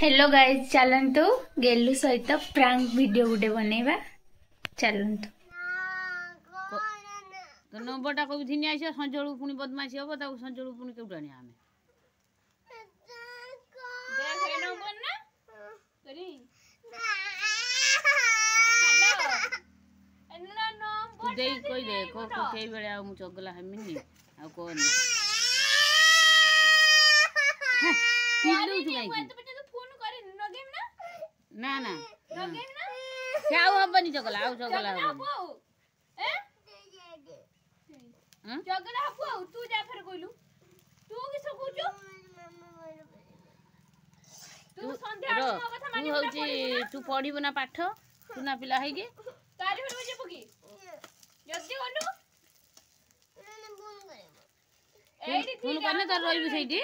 hello guys चलतु गेलु सहित प्रांक वीडियो गुटे बनैबा चलतु तो नंबरटा कोई थिनी आइसे संजळू पुनी बदमाशी हबो ताऊ संजळू पुनी केउटा आनी आमे देख हे नंबर ना करी हेलो एन्ना नंबर देई कोई दे को केई बेले आ मु चगला हमिनी आ कोन किल्लू छु गाई ना ना क्या हबनी चगला आउ चगला जगला हबो तू जा फेर कइलु तू किस कहूछु तू संध्या को कथा मानि होची तू पढिबो ना पाठ तू ना पिला है के तारी फेर बजे पकी जल्दी गलु एडी फोन करने तर रहिबो सेठी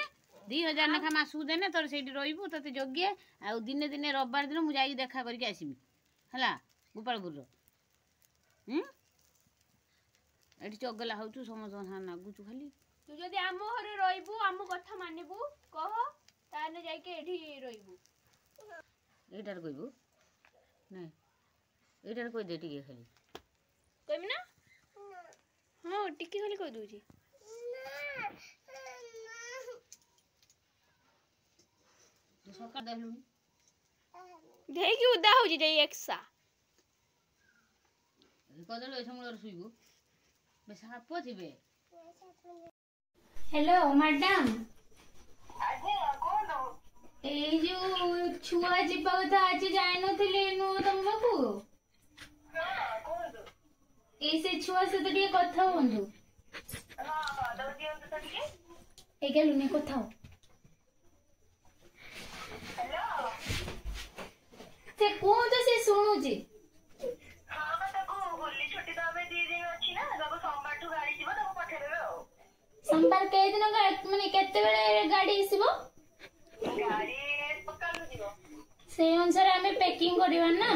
2000 नखा मासु देने तोर सेठी रहिबो तते जोग्य आ दिने दिने रविवार दिन मु जाई देखा करके आसीमी हला गोपालपुर रो एठी चगला होतु समझन हा नागुचु खाली तू जदी आम घरे रहिबू आम कथा मानिबू कह ताने जाई के एठी रहिबू एटार कहबू नै एटार कह दे टिके खाली कहबी ना हां टिके खाली कह दूची तो सका देलु देई की उदा हो जी जाई एक्सा कदल समलर सुइबू बे साप थिबे हेलो मैडम आजे कोन ए जो छुआ जिबा कथा आज जाय नथिले नो तमको कोन ए से छुआ से तो ଟିକେ କଥା होंदु हां दउदियो तो ठीक ए गेलु ने କଥା हो हेलो से कोन तो से सुनु जी हां मत को होली छुट्टी तो हमें 2 दिन अछि ना जब सोमवार ठु गाड़ी जीवो तो पठे देबे हो सोमवार के दिन माने केते बेले गाड़ी आसीबो गाड़ी पक्का जीवो से अनुसार हमें पैकिंग करबा ना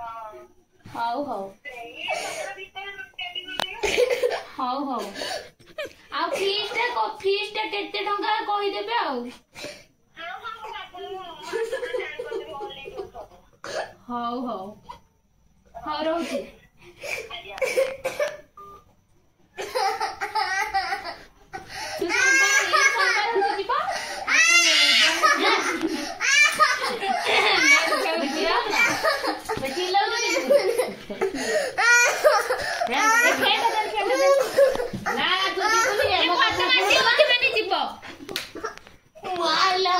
हां हाउ हाउ ये मतलब भीतर पैकिंग हाउ हाउ आ फीसटा केते टंका कहि देबे आ हां हां आपन तो सेंड कर देबो ऑनलाइन तो हाउ हाउ हाउ रहउची तू संपार हो जीबा बची लो ना तू जीबू नि मो कथा मासी होती माने जीबो वाला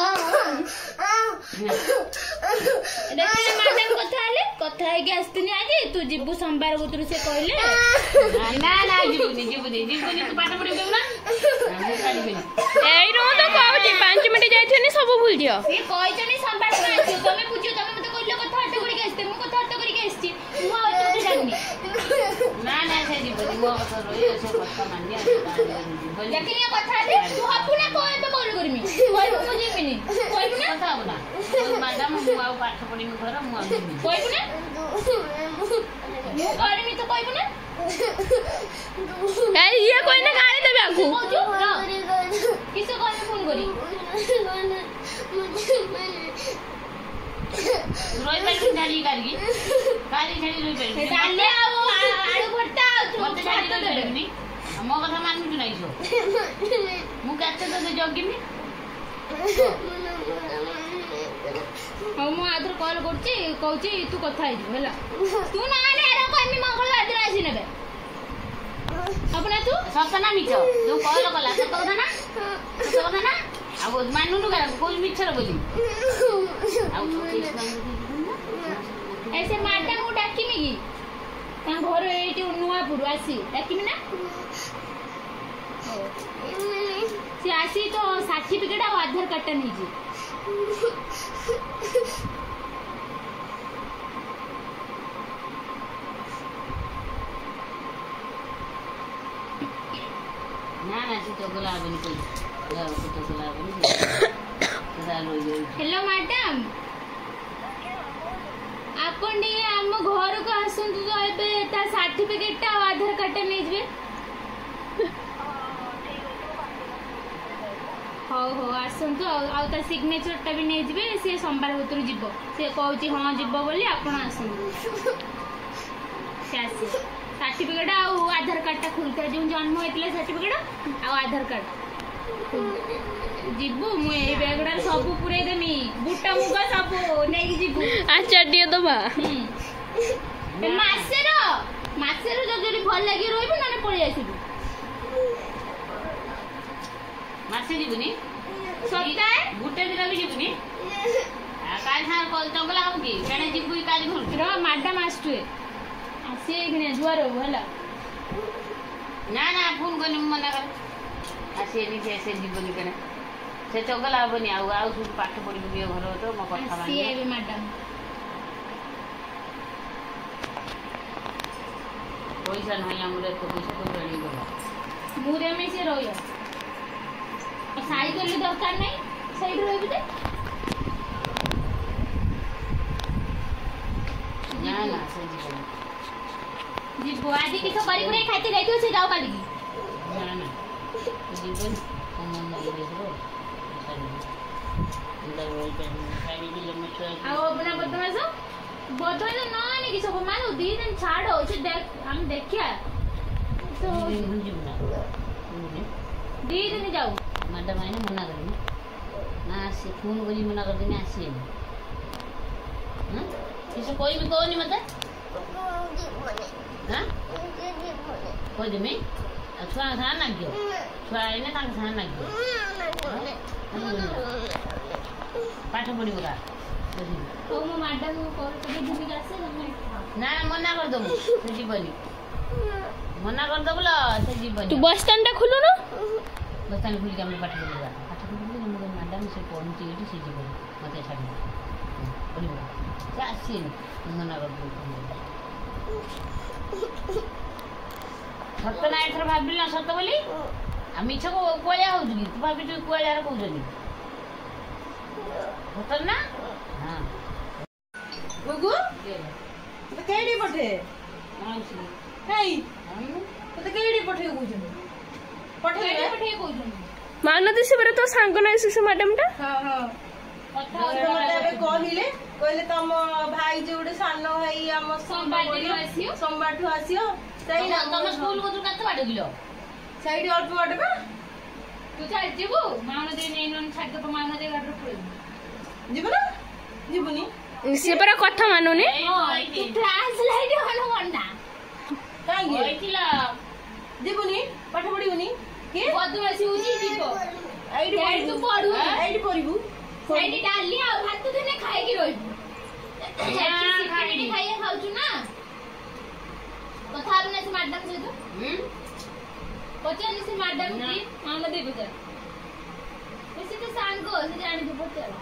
देखले माडम कथा है के आस्तिनी आज तू जीबू सोमवार गुतरु से कहले ना ना जीबुनी तू पाठ पढिबे ना हम खाली एई रो तो कहउची 5 मिनिट जाइथनी सब भूल दियो से कहइछनी सोमवार को आसी तमे बुझियो तमे मते कहले कथा हट करी के आस्ते मु कथा हट करी के आस्ती मु आ तो जानि ना से जीबुनी मो कथा रोई से कथा मानिया लेकिन ये कथा दे तू हपुना कहबे कॉल करमी कहबे मु जीबिनी कहबे ना कथा बोला मैडम मु आ पाठ पढिनु घर मु आ कहबे ना मु करमी तो कहबे ना ए ये कोई ना गाड़ी देबे आखु किसे कहबे फोन करी रोई बैठ जाली करगी काली छड़ी रोई बैठ डाले आलू भरता मते छड़ी रोई बैठनी मो कथा मानू नाही छो मु काटे तो जगिनी मु आधर कॉल करची कहूची तू कथा आइ होला तू ना ने एरा कहमी मंगलवार दिन आसी नेबे अपना तू सतना मिछो जो कॉल कला तो कहना ना अब मानू नु कोई मिछर बोली अब ऐसे माटा मु डाकिमी की ता घर एटी नुआपुर आसी डाकिमी ना से आसी तो सर्टिफिकेट और आधार कार्ड टा नहीं जी ना से तो गुलाबनी कोई जाओ तो गुलाबनी हेलो मैडम आपन डी हम घर को आसंतु तो एबे ता सर्टिफिकेट ता आधार कार्ड टा नहीं जबे ହଉ ହଉ ଆସନ୍ତୁ ଆଉ ତା ସିଗ୍ନେଚରଟା ବି ନେଇଯିବେ ସେ ସୋମବାର ଭିତରୁ ଯିବ ସେ କହୁଛି ହଁ ଯିବ ବୋଲି ଆପଣ ଆସନ୍ତୁ ସେ ଆସିବ ସାର୍ଟିଫିକେଟ ଆଉ ଆଧାର କାର୍ଡଟା ଖୋଲିଥାଏ ଯେଉଁ ଜନ୍ମ ହେଇଥିଲା ସାର୍ଟିଫିକେଟ ଆଉ ଆଧାର କାର୍ଡ ଯିବୁ ମୁଁ ଏଇ ବ୍ୟାଗଟାରେ ସବୁ ପୁରେଇ ଦେମି ବୁଟ ମୁଗ ସବୁ ନେଇକି ଯିବୁ ଆଚାର ଟିକେ ଦବା ମାସେର ଯଦି ଭଲ ଲାଗି ରହିବୁ ନହେଲେ ପଳେଇ ଆସିବୁ ମାସେ ଯିବୁନି ସପ୍ତାହେ ଗୋଟେ ଦିନ ବି ଯିବୁନି କାଲି ସାଙ୍ଗେ ଚଗଲା ହବୁ କି କାଳେ ଯିବୁ କାଲି ଘରକୁ ର ମ୍ୟାଡାମ ଆସୁଛେ ଆସିବେ କି ଜୁଆର ହବୁ ହେଲା ନା ନା ଫୋନ କରିନି ମୁଁ ମନା କରେ ଆସିବେନି ସେ ଯିବନି କେଣେ ସେ ଚଗଲା ହବନି ଆଉ ସବୁ ପାଠ ପଢିବୁ ଟିକେ ଘର ତ ମୋ କଥା ସିଏ ଏବେ ମ୍ୟାଡାମ ପଇସା ନାହିଁ ଆମର ଏତେ ପଇସା କୋଉଠୁ ଆଣିକି ଗଲା ମୁଁ ଦେମି ସେ ରହିବ ସାଇକେଲ ଦରକାର ନାହିଁ ସେଇଠି ରହିବୁ ଯେ ନା ନା ସେ ଯିବନି ଯିବୁ ଆଜି କିଛି କରିବୁ ନାହିଁ ଖାଇତେ ଯାଇଥିବ ସେ ଯାଉ କାଲିକି ନା ନା ଯିବନି ଆଉ अपना बदमाश न आने की सब मान 2 दिन छाड़ो से देख हम देखिया तो 2 दिन जाओ मैडम आने मना करें ना से फोन करी मना कर देने आसी हां किसी कोई भी कहो नहीं मत हां कोई दे में छुआ था ना क्यों छुआ इने तांग था ना क्यों पाठ पढ़ी बगा तो मो मैडम को कॉल करके घूमी जासे ना मना कर दो से जीवनी मना कर दो बोला से जीवनी तू बस स्टैंड टा खुलो ना बस स्टैंड खुली के हम पाठ पढ़ी मैडम से पहुंची गई से जीवनी मत छाड़ी पढ़ी बगा से आसी मना कर दो सत्य ना एथर भाबिल ना सत्य बोली आ मिछ को कोया हो जगी तू भाबी तू कोया रे कहू जनी सत्य ना हां गुगु तो केडी पठे माउसी काई हम तो केडी पठे कहउछन पठे पठे कहउछन ମାନୁତି ସେ ତ ସାଙ୍ଗ ନାହିଁ ଶିଶୁ ମ୍ୟାଡାମ ଟା हां हां କଥା मते ଏବେ କହିଲେ ତମ ଭାଇ ଯେ ଗୋଟେ ସାନ ଭାଇ ଆମ सोमवार दिन आसियो सोमवार ठु आसियो ସେଇ ନା ତମ ସ୍କୁଲ को କେତେ ବାଟ କିଲୋ ସେଇଠି ଅଳ୍ପ ବାଟ ବା तू चल जीवु माउन दे नै नन छाड़ दे माउन दे गाडर पड़े ଯିବୁ ନା ଯିବୁନି ସେ ପରା କଥା ମାନୁନି तू ट्रांसलेट हनो वंडा କାହିଁକି କହିଥିଲା ଯିବୁନି ପାଠ ପଢିବୁନି କି बदमाशी होजी जीवो ଏଇଠି ଏଇଠି ତୁ ପଢୁ ଏଇଠି ପଢିବୁ ସେଇଠି ଡାଲି ଆଉ ଭାତ ଦିନେ ଖାଇକି ରହିବୁ ଖାଇକି ଖାଉଛୁ ନା କଥା ହେବୁ ନା ସେ ମ୍ୟାଡାମ ସହିତ ପଚାରିଲି ସେ ମ୍ୟାଡାମ କି ମାମା ଦେଇ ପଚାର ସେ ତ ସାଙ୍ଗ ସେ ଜାଣିଛୁ ପଚାର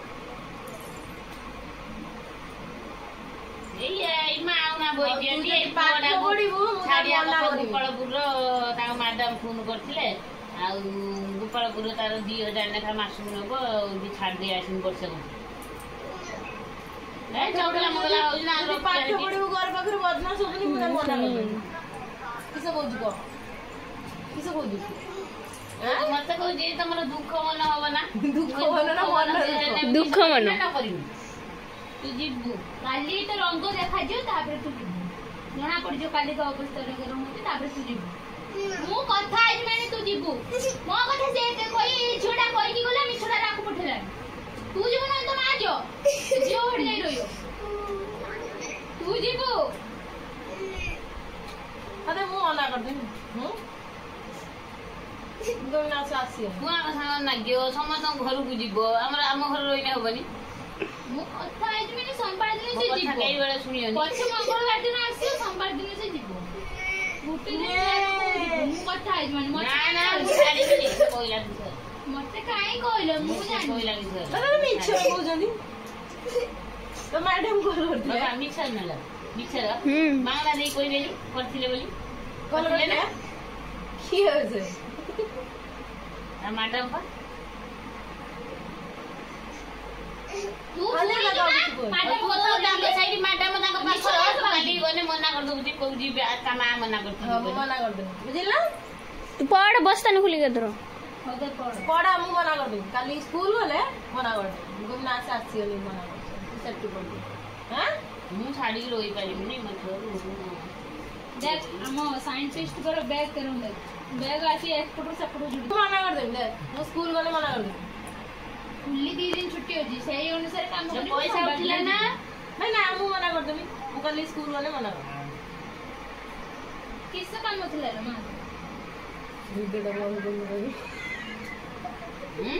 ଏଇ ମାଉନା ବଇ ଦିଅନ୍ତି ପାଠ ପଢିବୁ ଛାଡିଆ ଗୋପାଳପୁରର ତାଙ୍କ ମ୍ୟାଡାମ ଫୋନ କରିଥିଲେ ଆଉ ଗୋପାଳପୁର ତାର 2000 ଲେଖା ମାସକୁ ନେବ ଛାଡି ଦେଇ ଆସିନି ବର୍ଷକୁ ଚଗଲା ମଗଲା ହଉଛି ନା ପାଠ ପଢିବୁ ଘର ପାଖରେ ବଦମାସ ହବୁନି ମୁଁ ତାକୁ ମନା କରିବି କିସ କହୁଛୁ କହ କିସ କହୁଛୁ ମତେ କହୁଛି ତମର ଦୁଃଖ ମନ ହବ ନା ଦୁଃଖ ମନ ନା ମନ ଦୁଃଖ ମନ କରିବୁ ତୁ ଯିବୁ କାଲି ତ ରଙ୍ଗ ଦେଖାଯିବ ତାପରେ ତୁ ଯିବୁ ଜଣା ପଡିଯିବ କାଲି ତ ଅବସ୍ଥା ରଙ୍ଗ ହଉଛି ତାପରେ ତୁ ଯିବୁ ମୁଁ କଥା ହେଇଛି ମାନେ ତୁ ଯିବୁ ମୋ କଥା ସେ କହି ଝିଅଟା କହିକି ଗଲା ମିଛଟା ତାକୁ ପଠେଇଲାନି ତୁ ଯିବୁ ନା ତ ମା ଝିଅ ଝିଅ ହଟି ଯାଇ ରହିବ ତୁ ଯିବୁ ଆରେ ମୁଁ ମନା କରିଦେବି ଆସିବ ମୁଁ ଆମ ସାଙ୍ଗ ନାଗିବ ସମସ୍ତଙ୍କ ଘରକୁ ଯିବ ଆମର ଆମ ଘରେ ରହିଲେ ହବନି ମୁଁ କଥା ହେଇଛି ମାନେ ସୋମବାର ଦିନ ସେ ଯିବ କେଇବେଳେ ଶୁଣିବନି ପଛ ମଙ୍ଗଳବାର ଦିନ ଆସିବ ସୋମବାର ଦିନ ସେ ଯିବ ଗୋଟେ ଦିନ ମୁଁ କଥା ହେଇଛି ମାନେ ନା ନା ମୁଁ ଛାଡ଼ିବିନି କହିଲା ବିଷୟ ମତେ କାଇଁ କହିଲ ମୁଁ ଜାଣିନି କହିଲା ବିଷୟ ମିଛ କହୁଛନ୍ତି ତ ମ୍ୟାଡାମ କଲ କରିଥିଲେ ବାବା ମିଛର ନେଲା ମିଛର ହୁଁ ବାଙ୍ଗଲା ଦେଇ କହିଦେଲି କରିଥିଲେ ବୋଲି କଲ କରିଥିଲେ କିଏ ହଉଛି ମ୍ୟାଡାମ ପା ତୁ ଶୁଣିଛୁ ନା ମ୍ୟାଡାମ କଥା ତାଙ୍କ ସାଇଡ ମ୍ୟାଡାମ ତାଙ୍କ ପାଖରେ କାଲି ଗଲେ ମନା କରିଦଉଛି କହୁଛି ତା ମା ମନା ହଁ କରୁଛି ମୁଁ ମନା କରିଦେବି ବୁଝିଲ ତୁ ପଢ ବସ୍ତାନି ଖୋଲିକି ଧର ହଉ ପଢ ପଢା ମୁଁ ମନା କରିଦେବି କାଲି ସ୍କୁଲ ଗଲେ ମନା କରିଦେବି ମୁଁ କହିବି ନା ସେ ଆସିବନି ମନା କରୁଛି ସେଠି ପଢିବି ହାଁ ମୁଁ ଛାଡ଼ିକି ରହିପାରିବିନି ମତେ देख ଆମ ସାଇଣ୍ଟିଷ୍ଟଙ୍କର ବ୍ୟାଗ୍ କେରମ ବ୍ୟାଗ୍ ଆସି ଏପଟୁ ସେପଟୁ ମୁଁ ଜୁଡ଼ି ମନା କରିଦେବି ଦେଖ ମୁଁ ସ୍କୁଲ ଗଲେ ମନା କରିଦେବି ଖୁଲି 2 ଦିନ ଛୁଟି ଅଛି ସେଇ ଅନୁସାରେ କାମ କରିବୁ ପଇସା ଉଠିଲା ନା ନାଇଁ ନା ମୁଁ ମନା କରିଦେବି ମୁଁ କାଲି ସ୍କୁଲ ଗଲେ ମନା କରିଦେବି କିସ କାମ ଥିଲା ରେ ମା ଭିଡ଼ିଓଟା ବନ୍ଦ କରିବି ହୁଁ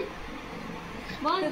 ବନ୍ଦ